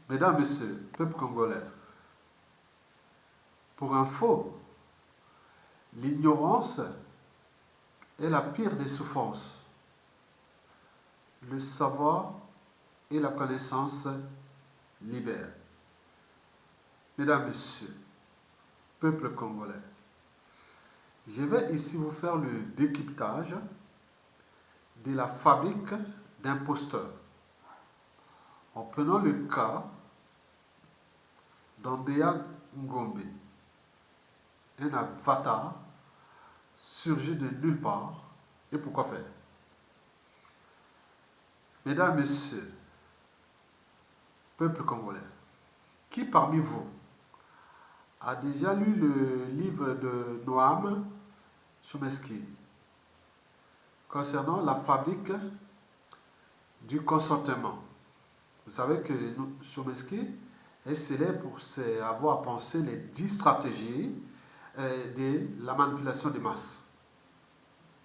Mesdames, Messieurs, peuple congolais, pour info, l'ignorance est la pire des souffrances. Le savoir et la connaissance libèrent. Mesdames, Messieurs, peuple congolais, je vais ici vous faire le décryptage de la fabrique d'imposteurs. En prenant le cas d'Andrea Ngombe, un avatar surgit de nulle part. Et pourquoi faire? Mesdames, Messieurs, peuple congolais, qui parmi vous a déjà lu le livre de Noam Chomsky concernant la fabrique du consentement? Vous savez que Chomsky est célèbre pour avoir pensé les 10 stratégies de la manipulation des masses.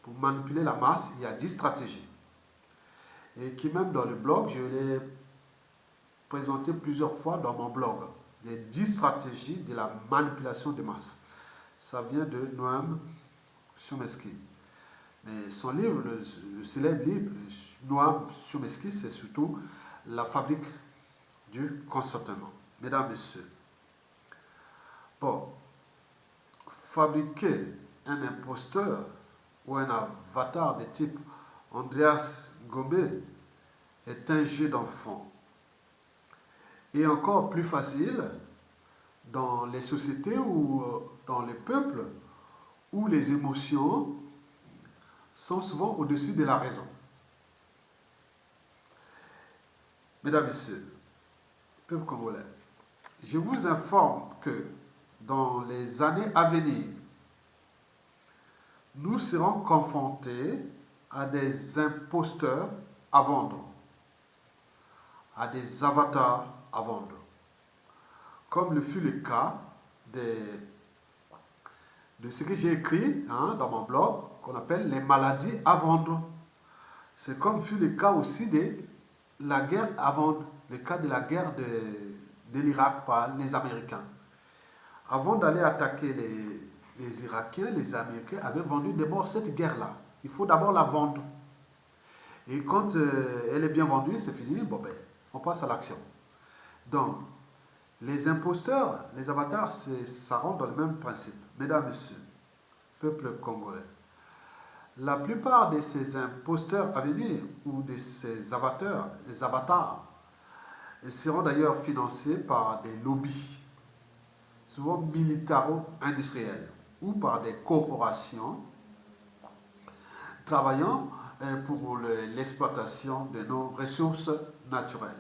Pour manipuler la masse, il y a 10 stratégies. Et qui même dans le blog, je l'ai présenté plusieurs fois dans mon blog. Les 10 stratégies de la manipulation des masses. Ça vient de Noam Chomsky. Mais son livre, le célèbre livre, Noam Chomsky, c'est surtout la fabrique du consentement. Mesdames, Messieurs, bon, fabriquer un imposteur ou un avatar de type Andreas Gombe est un jeu d'enfant. Et encore plus facile dans les sociétés ou dans les peuples où les émotions sont souvent au-dessus de la raison. Mesdames, Messieurs, peuple congolais, je vous informe que dans les années à venir, nous serons confrontés à des imposteurs à vendre, à des avatars à vendre, comme le fut le cas de ce que j'ai écrit dans mon blog, qu'on appelle les maladies à vendre. C'est comme fut le cas aussi de la guerre à vendre, le cas de la guerre de l'Irak par les Américains. Avant d'aller attaquer les Irakiens, les Américains avaient vendu d'abord cette guerre-là. Il faut d'abord la vendre. Et quand elle est bien vendue, c'est fini, bon ben, on passe à l'action. Donc, les imposteurs, les avatars, ça rentre dans le même principe. Mesdames, Messieurs, peuple congolais, la plupart de ces imposteurs à venir, ou de ces avatars, les avatars, seront d'ailleurs financés par des lobbies, souvent militaro-industriels, ou par des corporations travaillant pour l'exploitation de nos ressources naturelles.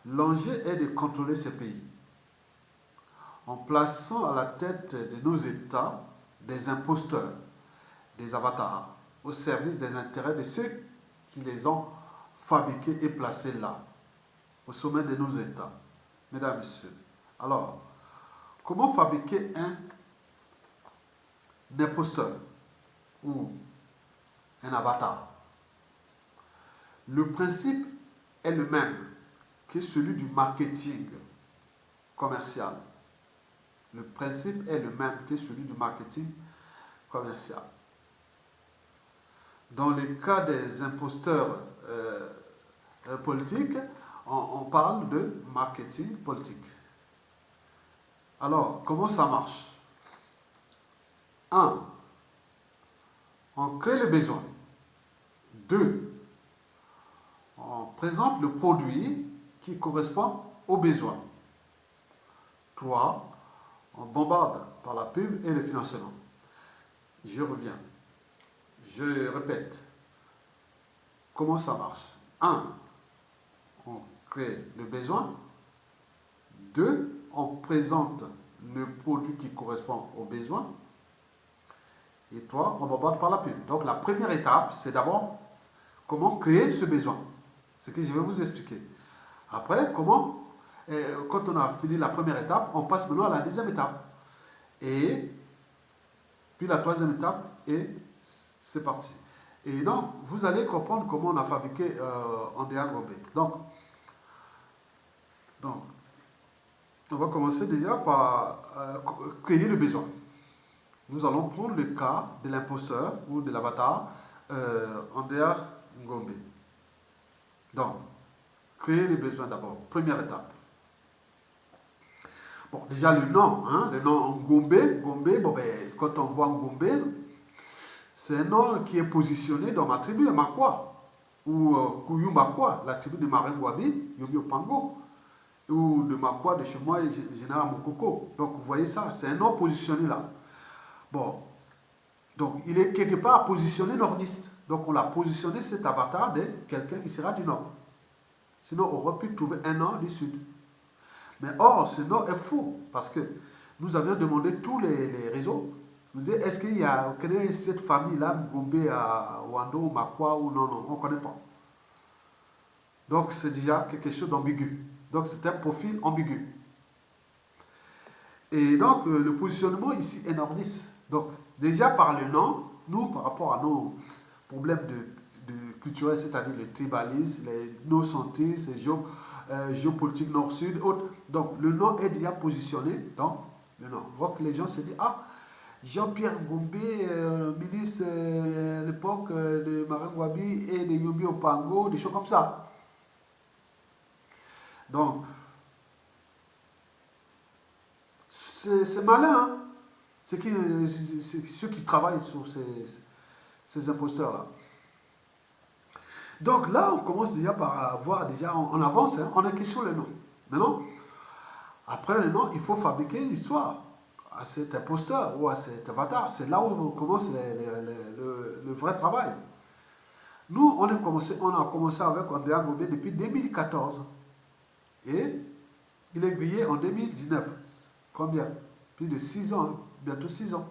L'enjeu est de contrôler ces pays en plaçant à la tête de nos États des imposteurs, des avatars, au service des intérêts de ceux qui les ont fabriqués et placés là, au sommet de nos États. Mesdames, Messieurs, alors, comment fabriquer un imposteur ou un avatar? Le principe est le même que celui du marketing commercial. Le principe est le même que celui du marketing commercial. Dans le cas des imposteurs politiques, on parle de marketing politique. Alors, comment ça marche? 1. On crée le besoin. 2. On présente le produit qui correspond aux besoins. 3. On bombarde par la pub et le financement. Je reviens. Je répète. Comment ça marche? 1. On crée le besoin. 2. On présente le produit qui correspond aux besoins. Et 3. On bombarde par la pub. Donc la première étape, c'est d'abord comment créer ce besoin. C'est ce que je vais vous expliquer. Après, quand on a fini la première étape, on passe maintenant à la deuxième étape. Et puis la troisième étape, et c'est parti. Et donc, vous allez comprendre comment on a fabriqué Andrea Gombe. Donc, Donc, on va commencer déjà par créer le besoin. Nous allons prendre le cas de l'imposteur ou de l'avatar Andrea Ngombe. Donc, créer les besoins d'abord, première étape. Bon, déjà le nom, hein, le nom Ngombe, Ngombe, bon, ben, quand on voit Ngombe, c'est un nom qui est positionné dans ma tribu, Makwa, ou Kuyu Makwa, la tribu de Marengwabi, Yomi Opango, ou de Makwa de chez moi, Général Mokoko. Donc vous voyez ça, c'est un nom positionné là. Bon, donc il est quelque part positionné nordiste. Donc on l'a positionné cet avatar de quelqu'un qui sera du nord. Sinon on aurait pu trouver un nom du sud. Mais or, ce nom est faux, parce que nous avions demandé tous les réseaux. Nous disions, est-ce qu'il y a cette famille-là, Ngombe à Wando, Makwa ou non, non, on ne connaît pas. Donc c'est déjà quelque chose d'ambigu. Donc c'est un profil ambigu. Et donc le positionnement ici est nordiste. Donc déjà par le nom, nous par rapport à nos problèmes de culturels, c'est-à-dire le tribalisme, les no-centristes, les géopolitique nord-sud, autres. Donc le nom est déjà positionné dans le nom. On voit que les gens se disent, ah, Jean-Pierre Ngombe, ministre à l'époque de Marengwabi et de Yomi Opango, des choses comme ça. Donc, c'est malin, hein? C'est ceux qui travaillent sur ces imposteurs-là. Donc là, on commence déjà par voir, déjà, on avance, hein, on est question le nom. Maintenant, après le nom, il faut fabriquer l'histoire à cet imposteur ou à cet avatar. C'est là où on commence le vrai travail. Nous, on a commencé avec Andrea Ngombe depuis 2014. Et il est grillé en 2019. Combien? Plus de 6 ans, hein, bientôt 6 ans.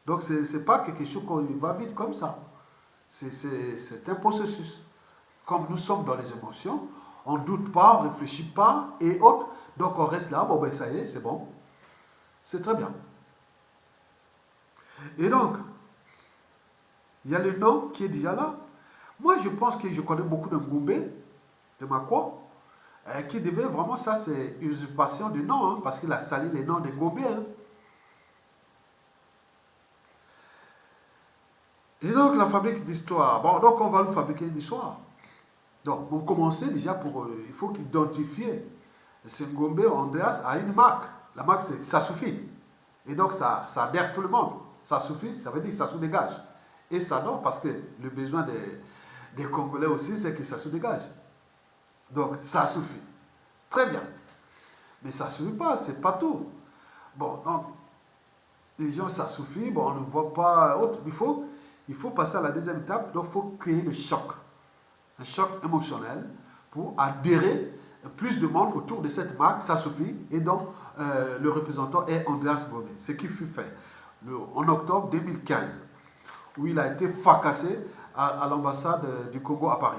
Donc, ce n'est pas quelque chose qu'on va vite comme ça. C'est un processus. Comme nous sommes dans les émotions, on ne doute pas, on ne réfléchit pas et autres. Donc, on reste là. Bon, ben ça y est, c'est bon. C'est très bien. Et donc, il y a le nom qui est déjà là. Moi, je pense que je connais beaucoup de Ngombe, de Makwa, qui devait vraiment, ça c'est usurpation de nom, hein, parce qu'il a sali les noms des Ngombe. Hein. Et donc, la fabrique d'histoire. Bon, donc on va nous fabriquer une histoire. Donc, on commençait déjà pour. Il faut qu'identifier ce Ngombe Andreas à une marque. La marque, ça suffit. Et donc, ça adhère tout le monde. Ça suffit, ça veut dire que ça se dégage. Et ça donne parce que le besoin des Congolais aussi, c'est que ça se dégage. Donc, ça suffit. Très bien. Mais ça ne suffit pas, c'est pas tout. Bon, donc, les gens, ça suffit, bon, on ne voit pas autre. Il faut passer à la deuxième étape, donc il faut créer le choc. Un choc émotionnel pour adhérer plus de monde autour de cette marque, ça suffit. Et donc, le représentant est Andreas Ngombe, ce qui fut fait en octobre 2015, où il a été fracassé à l'ambassade du Congo à Paris.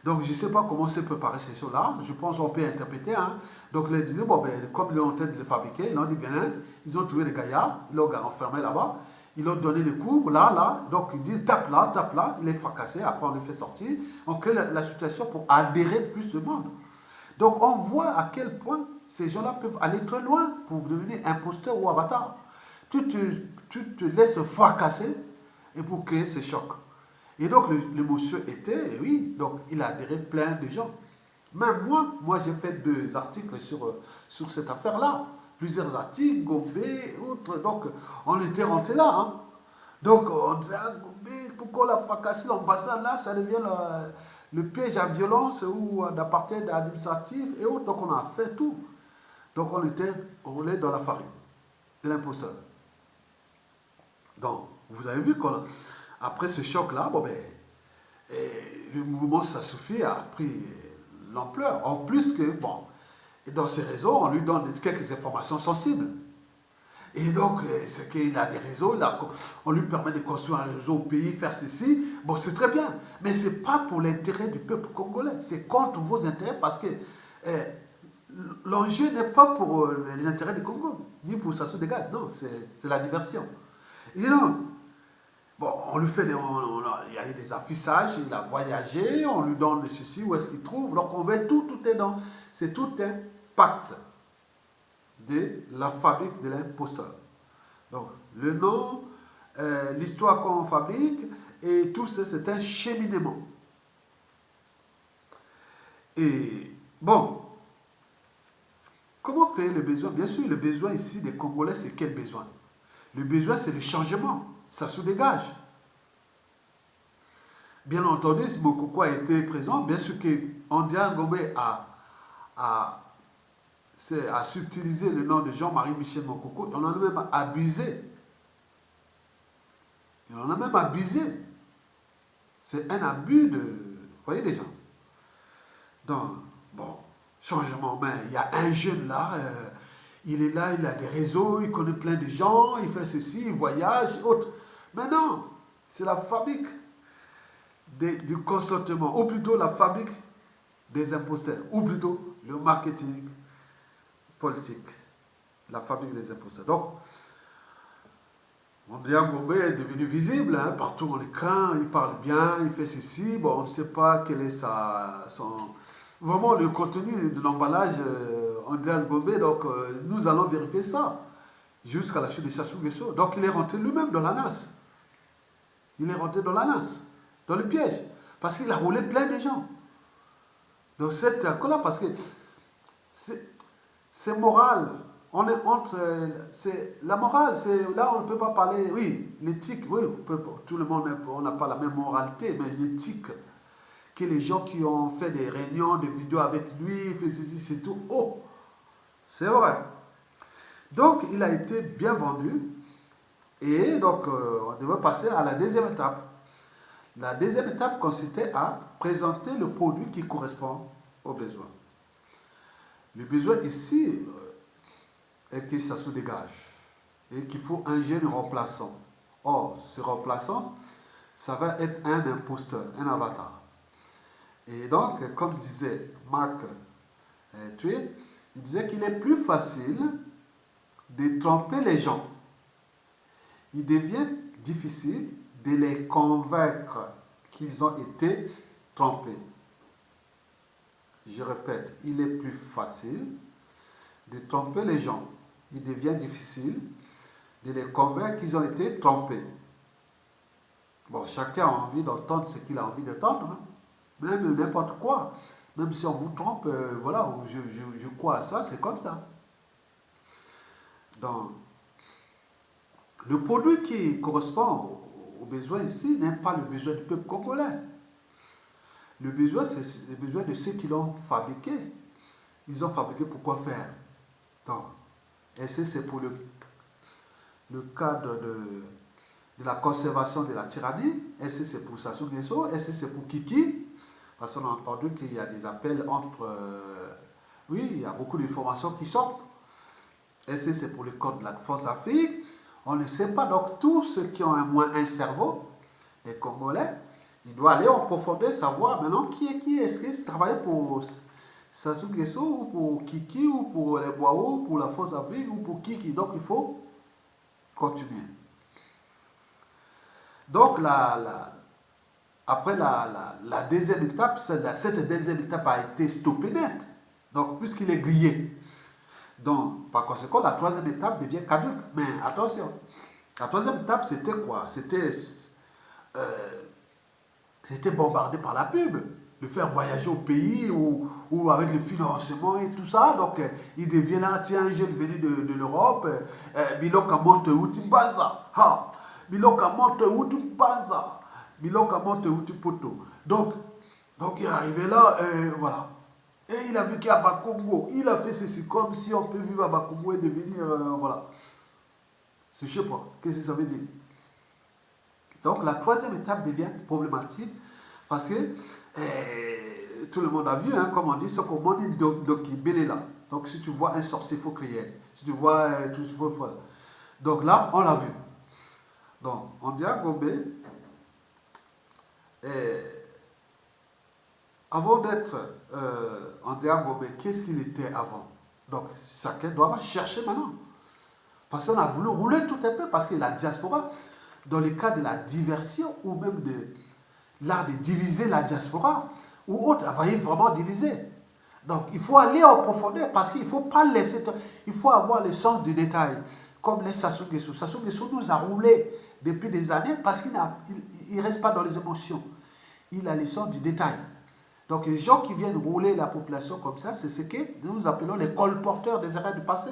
Donc, je ne sais pas comment s'est préparé ces choses-là. Je pense qu'on peut interpréter. Hein. Donc, les disent, bon, ben, comme ils ont en train de les fabriquer, ils ont dit, viens, ils ont trouvé les gaillards, ils l'ont enfermé là-bas, ils ont donné les coups, là. Donc, ils disent, tape là, il est fracassé, après on le fait sortir. On crée la situation pour adhérer plus de monde. Donc, on voit à quel point ces gens-là peuvent aller très loin pour devenir imposteur ou avatar. Tu te laisses fracasser et pour créer ce choc. Et donc, le monsieur était, oui, donc il a adhéré plein de gens. Même moi j'ai fait 2 articles sur cette affaire-là. Plusieurs articles, Ngombe, autres. Donc, on était rentré là. Hein. Donc, on disait, ah, Ngombe, pourquoi la fracassé l'ambassade là, ça devient le piège à violence ou d'apartheid administratif et autres. Donc, on a fait tout. Donc, on était roulé dans la farine de l'imposteur. Donc, vous avez vu qu'après ce choc-là, bon ben, le mouvement Ça suffit a pris l'ampleur. En plus que, bon, et dans ces réseaux, on lui donne quelques informations sensibles. Et donc, c'est qu'il a des réseaux, on lui permet de construire un réseau au pays, faire ceci. Bon, c'est très bien. Mais ce n'est pas pour l'intérêt du peuple congolais. C'est contre vos intérêts parce que l'enjeu n'est pas pour les intérêts du Congo, ni pour ça se dégage. Non, c'est la diversion. Et donc, Bon, on lui fait il y a eu des affichages, il a voyagé, on lui donne ceci, où est-ce qu'il trouve. Donc on met tout est dans. C'est tout un pacte de la fabrique de l'imposteur. Donc le nom, l'histoire qu'on fabrique, et tout ça, c'est un cheminement. Et bon, comment créer le besoin? Bien sûr, le besoin ici des Congolais, c'est quel besoin? Le besoin, c'est le changement. Ça se dégage. Bien entendu, si Mokoko a été présent, bien sûr que Andia Ngombe a, a subtilisé le nom de Jean-Marie Michel Mokoko. On en a même abusé. Il en a même abusé. C'est un abus de... Vous voyez déjà. Donc, bon, changement, mais il y a un jeune là, il est là, il a des réseaux, il connaît plein de gens, il fait ceci, il voyage, autre. Mais non, c'est la fabrique du consentement, ou plutôt la fabrique des imposteurs, ou plutôt le marketing politique, la fabrique des imposteurs. Donc, Mondial Gombe est devenu visible, hein, partout on le craint, il parle bien, il fait ceci, bon, on ne sait pas quel est vraiment le contenu de l'emballage Andreas Gombe, donc nous allons vérifier ça jusqu'à la chute de Sassou Nguesso. Donc il est rentré lui-même dans la nasse. Il est rentré dans la nasse, dans le piège, parce qu'il a roulé plein de gens. Donc cette accord-là, parce que c'est moral. On est entre. C'est la morale, c'est là on ne peut pas parler. Oui, l'éthique, oui, tout le monde on n'a pas la même moralité, mais l'éthique, que les gens qui ont fait des réunions, des vidéos avec lui, fait ceci, c'est tout. Oh, c'est vrai. Donc il a été bien vendu. Et donc on devait passer à la deuxième étape. La deuxième étape consistait à présenter le produit qui correspond aux besoins. Le besoin ici est que ça se dégage et qu'il faut un jeune remplaçant. Or, ce remplaçant, ça va être un imposteur, un avatar. Et donc, comme disait Marc Twain, il disait qu'il est plus facile de tromper les gens. Il devient difficile de les convaincre qu'ils ont été trompés. Je répète, il est plus facile de tromper les gens. Il devient difficile de les convaincre qu'ils ont été trompés. Bon, chacun a envie d'entendre ce qu'il a envie d'entendre, hein. Même n'importe quoi. Même si on vous trompe, voilà, je crois à ça, c'est comme ça. Donc, le produit qui correspond aux besoins ici n'est pas le besoin du peuple congolais. Le besoin, c'est le besoin de ceux qui l'ont fabriqué. Ils ont fabriqué pour quoi faire? Donc, et c'est pour le cadre de la conservation de la tyrannie. Et c'est pour Sassou Nguesso. Et c'est pour Kiki. Parce qu'on a entendu qu'il y a des appels entre... oui, il y a beaucoup d'informations qui sortent. Et c'est pour le code de la France Afrique. On ne sait pas. Donc, tous ceux qui ont un cerveau, les Congolais, ils doivent aller en profondeur, savoir maintenant qui est qui. Est-ce qu'ils travaillent pour Sassou Nguesso, ou pour Kiki, ou pour les Boao, ou pour la France Afrique, ou pour Kiki. Donc, il faut continuer. Donc, après la deuxième étape, cette deuxième étape a été stoppée net. Donc, puisqu'il est grillé. Donc, par conséquent, la troisième étape devient caduque. Mais attention, la troisième étape, c'était quoi? C'était bombardé par la pub. Le faire voyager au pays ou avec le financement et tout ça. Donc, il devient là, tiens, un jeune venu de l'Europe, Biloka monte Utimbaza. Ha! Biloka monte Utimbaza. Biloka monte Utipoto. Donc, il est arrivé là, voilà. Et il a vu qu'il y a Bakongo. Il a fait ceci comme si on peut vivre à Bakongo et devenir, voilà. Je ne sais pas, qu'est-ce que ça veut dire? Donc, la troisième étape devient problématique parce que tout le monde a vu, hein, comme on dit, ce qu'on dit là. Donc, si tu vois un sorcier, il faut crier. Si tu vois tout, il faut. Donc là, on l'a vu. Donc, on dit à Gombe, avant d'être Andrea Gombe, qu'est-ce qu'il était avant? Donc, chacun doit chercher maintenant. Parce qu'on a voulu rouler tout un peu, parce que la diaspora, dans le cas de la diversion ou même de l'art de diviser la diaspora ou autre, vous voyez, vraiment diviser. Donc il faut aller en profondeur parce qu'il ne faut pas laisser, il faut avoir le sens du détail, comme les Sassou Nguesso. Sassou Nguesso nous a roulé depuis des années parce qu'il ne reste pas dans les émotions. Il a le sens du détail. Donc les gens qui viennent rouler la population comme ça, c'est ce que nous appelons les colporteurs des erreurs du passé.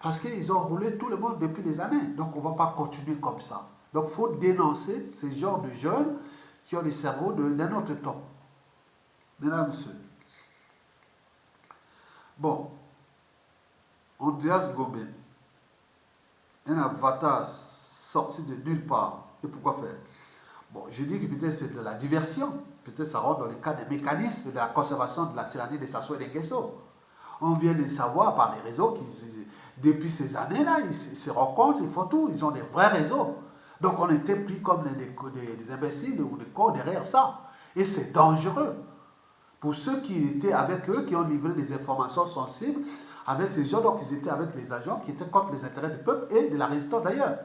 Parce qu'ils ont roulé tout le monde depuis des années. Donc on ne va pas continuer comme ça. Donc il faut dénoncer ces genres de jeunes qui ont des cerveaux d'un autre temps. Mesdames, Messieurs. Bon, Andreas Gomez, un avatar sorti de nulle part. Et pourquoi faire? Bon, je dis que peut-être c'est de la diversion. Peut-être ça rentre dans le cas des mécanismes de la conservation de la tyrannie des Sassou et des Nguesso. On vient de savoir par les réseaux qu'ils, depuis ces années-là, ils se rencontrent, ils font tout, ils ont des vrais réseaux. Donc on était pris comme des imbéciles ou des cons derrière ça. Et c'est dangereux. Pour ceux qui étaient avec eux, qui ont livré des informations sensibles, avec ces gens, donc ils étaient avec les agents qui étaient contre les intérêts du peuple et de la résistance d'ailleurs.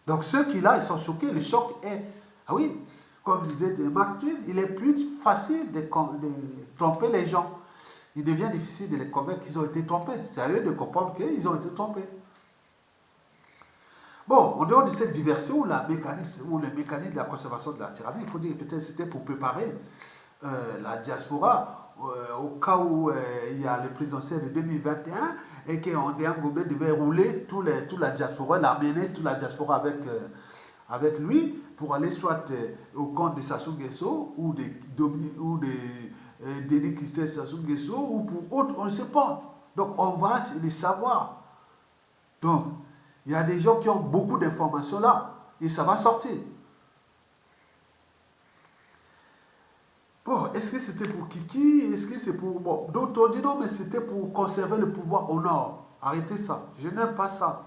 Donc ceux qui là, ils sont choqués, le choc est... Ah oui, comme disait Mark Twain, il est plus facile de tromper les gens. Il devient difficile de les convaincre qu'ils ont été trompés. C'est à eux de comprendre qu'ils ont été trompés. Bon, en dehors de cette diversion, le mécanisme de la conservation de la tyrannie, il faut dire que peut-être c'était pour préparer la diaspora au cas où il y a le présidentiel de 2021 et qu'André Ngombe devait rouler toute la diaspora, l'amener toute la diaspora avec lui pour aller soit au compte de Sassou Nguesso ou des Denis Christophe Sassou Nguesso ou pour autre, on ne sait pas. Donc on va les savoir. Donc il y a des gens qui ont beaucoup d'informations là et ça va sortir. Bon, est-ce que c'était pour Kiki? Est-ce que c'est pour... Bon, d'autres ont dit non, mais c'était pour conserver le pouvoir au nord. Arrêtez ça. Je n'aime pas ça.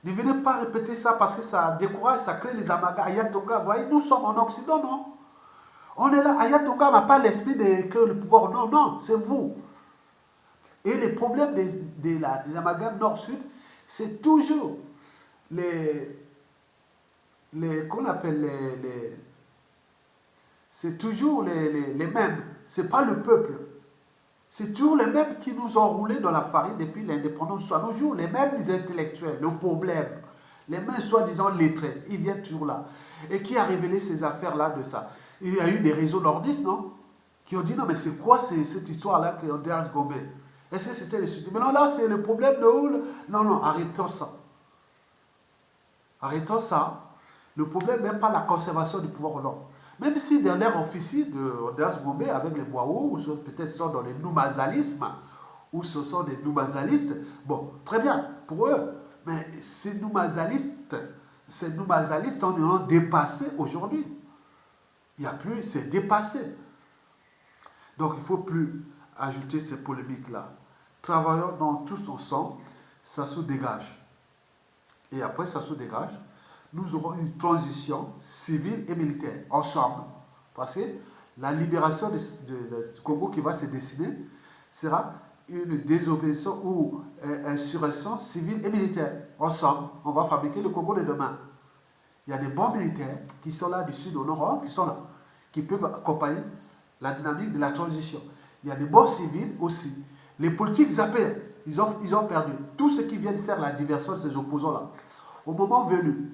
Ne venez pas répéter ça parce que ça décourage, ça crée les amagas. Ayatonga, vous voyez, nous sommes en Occident, non? On est là. Ayatonga n'a pas l'esprit de créer le pouvoir au nord. Non, c'est vous. Et les problèmes des amalgames nord-sud, c'est toujours qu'on appelle c'est toujours les mêmes. Ce n'est pas le peuple. C'est toujours les mêmes qui nous ont roulés dans la farine depuis l'indépendance jusqu'à nos jours. Les mêmes intellectuels, le problème. Les mêmes soi-disant lettrés. Ils viennent toujours là. Et qui a révélé ces affaires-là de ça? Il y a eu des réseaux nordistes, non? Qui ont dit, non, mais c'est quoi cette histoire-là qu'Andreas Gombe? Est-ce que c'était le sud? Mais non, là, c'est le problème de où? Non, non, arrêtons ça. Arrêtons ça. Le problème n'est pas la conservation du pouvoir au nord. Même si dans l'air officier de Andreas Gombe avec les Boao, ou peut-être sont dans les noumazalismes, ou ce sont des noumazalistes, bon, très bien, pour eux. Mais ces noumazalistes ont dépassé aujourd'hui. Il n'y a plus, c'est dépassé. Donc il ne faut plus ajouter ces polémiques-là. Travaillons donc tous ensemble, ça se dégage. Et après, ça se dégage. Nous aurons une transition civile et militaire ensemble. Parce que la libération du Congo qui va se dessiner sera une désobéissance ou insurrection civile et militaire. Ensemble, on va fabriquer le Congo de demain. Il y a des bons militaires qui sont là du sud au nord, qui sont là, qui peuvent accompagner la dynamique de la transition. Il y a des bons civils aussi. Les politiques zappés, ils ont perdu. Tous ceux qui viennent faire la diversion de ces opposants-là, au moment venu,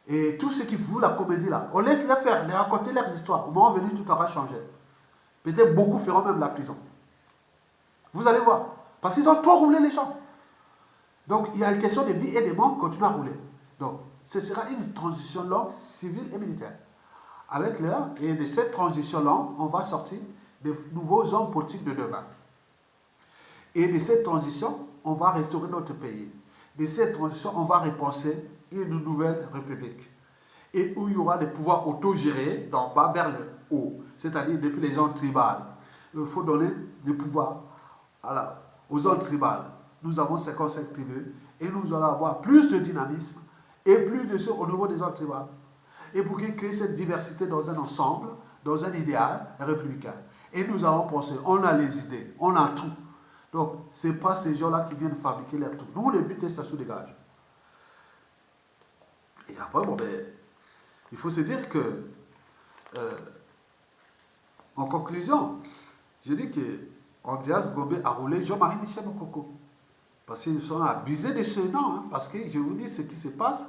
et tous ceux qui font la comédie là, on laisse les faire, les raconter leurs histoires. Au moment venu, tout aura changé. Peut-être beaucoup feront même la prison. Vous allez voir. Parce qu'ils ont trop roulé les gens. Donc il y a une question de vie et de mort qui continue à rouler. Donc ce sera une transition longue, civile et militaire. Avec l'heure, et de cette transition longue, on va sortir de nouveaux hommes politiques de demain. Et de cette transition, on va restaurer notre pays. De cette transition, on va repenser une nouvelle république. Et où il y aura des pouvoirs autogérés d'en bas vers le haut. C'est-à-dire depuis les zones tribales. Il faut donner des pouvoirs aux zones tribales. Nous avons 55 tribus et nous allons avoir plus de dynamisme et plus de choses au niveau des zones tribales. Et pour créer cette diversité dans un ensemble, dans un idéal républicain. Et nous avons pensé, on a les idées, on a tout. Donc, ce n'est pas ces gens-là qui viennent fabriquer leur trucs. Nous, le but est ça se dégage. Et après, bon, ben, il faut se dire que, en conclusion, je dis que Andreas Gobé a roulé Jean-Marie Michel Mokoko. Parce qu'ils sont abusés de ce nom. Hein, parce que je vous dis ce qui se passe.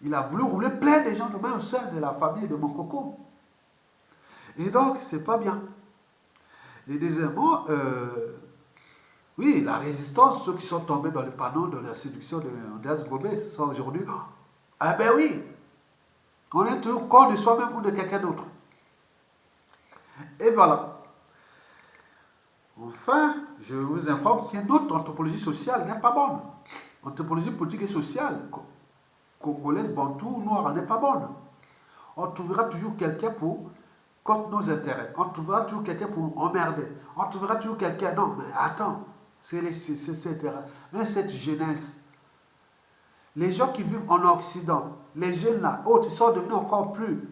Il a voulu rouler plein de gens de même sein de la famille de Mokoko. Et donc, c'est pas bien. Et deuxièmement, oui, la résistance, ceux qui sont tombés dans le panneau de la séduction d'Andreas Gobé, sont aujourd'hui. Ah ben oui, on est toujours con de soi-même ou de quelqu'un d'autre. Et voilà. Enfin, je vous informe que notre anthropologie sociale n'est pas bonne. Anthropologie politique et sociale, congolaise, bantou, noire, n'est pas bonne. On trouvera toujours quelqu'un pour contre nos intérêts. On trouvera toujours quelqu'un pour nous emmerder. On trouvera toujours quelqu'un. Non, mais attends, mais cette jeunesse, les gens qui vivent en Occident, les jeunes là, autres, ils sont devenus encore plus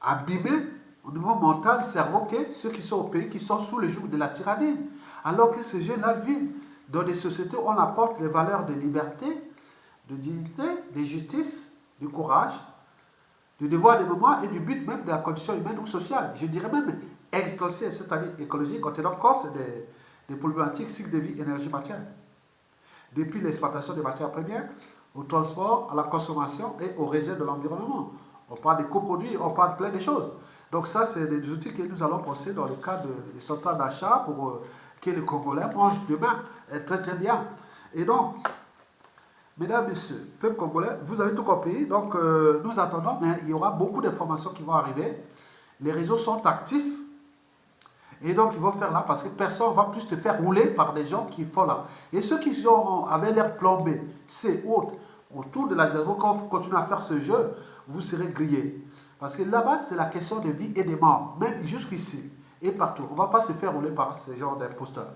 abîmés au niveau mental, cerveau, que ceux qui sont au pays, qui sont sous le joug de la tyrannie. Alors que ces jeunes-là vivent dans des sociétés où on apporte les valeurs de liberté, de dignité, de justice, du courage, du devoir de mémoire et du but même de la condition humaine ou sociale. Je dirais même existentielle, c'est-à-dire écologique, en tenant compte des problématiques cycle de vie, énergie, matière. Depuis l'exploitation des matières premières, au transport, à la consommation et au réseau de l'environnement. On parle des coproduits, on parle de plein de choses. Donc ça, c'est des outils que nous allons penser dans le cadre des centres d'achat pour que les Congolais mangent demain très très bien. Et donc, mesdames, messieurs, peuple congolais, vous avez tout compris. Donc, nous attendons, mais il y aura beaucoup d'informations qui vont arriver. Les réseaux sont actifs. Et donc, ils vont faire là parce que personne ne va plus se faire rouler par des gens qui font là. Et ceux qui avaient l'air plombés, c'est autres, autour de la diaspora, quand vous continuez à faire ce jeu, vous serez grillés. Parce que là-bas, c'est la question de vie et de mort, même jusqu'ici et partout. On ne va pas se faire rouler par ce genre d'imposteurs.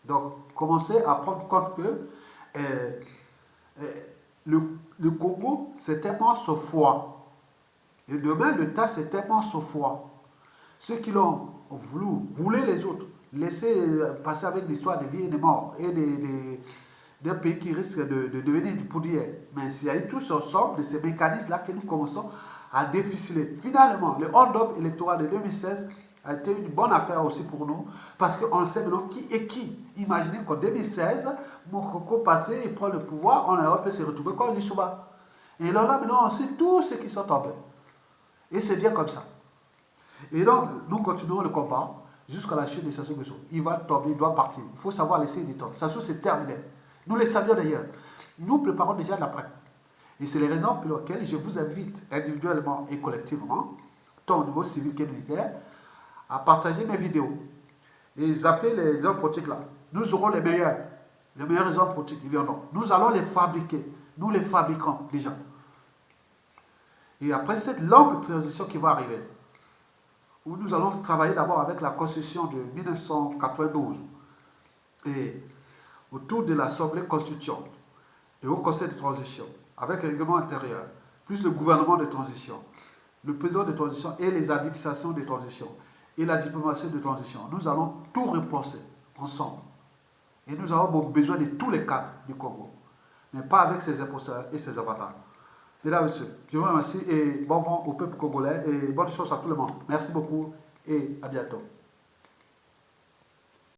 Donc, commencez à prendre compte que le Congo, c'est tellement sa foi. Et demain, le tas, c'est tellement sa foi. Ceux qui l'ont voulu rouler les autres, laisser passer avec l'histoire de vie et de mort et d'un pays qui risque de devenir du poussière. Mais s'il y a eu tous ensemble de ces mécanismes-là que nous commençons à déficeler. Finalement, le hold-up électoral de 2016 a été une bonne affaire aussi pour nous, parce qu'on sait maintenant qui est qui. Imaginez qu'en 2016, Mokoko passait et prend le pouvoir, on aurait pu se retrouver comme Lissouba. Et là, maintenant, on sait tous ceux qui sont tombés. Et c'est bien comme ça. Et donc, nous continuons le combat jusqu'à la chute de Sassou Nguesso. Il va tomber, il doit partir. Il faut savoir laisser du temps. Sassou, c'est terminé. Nous le savions d'ailleurs. Nous préparons déjà l'après. Et c'est les raisons pour lesquelles je vous invite individuellement et collectivement, tant au niveau civil que militaire, à partager mes vidéos et zapper les hommes politiques là. Nous aurons les meilleurs hommes politiques qui viendront. Nous allons les fabriquer. Nous les fabriquons déjà. Et après cette longue transition qui va arriver, où nous allons travailler d'abord avec la Constitution de 1992 et autour de l'Assemblée constituante, le Haut Conseil de transition, avec le règlement intérieur, plus le gouvernement de transition, le président de transition et les administrations de transition, et la diplomatie de transition. Nous allons tout repenser ensemble. Et nous avons besoin de tous les cadres du Congo, mais pas avec ses imposteurs et ses avatars. Mesdames et messieurs, je vous remercie et bon vent au peuple congolais et bonne chance à tout le monde. Merci beaucoup et à bientôt.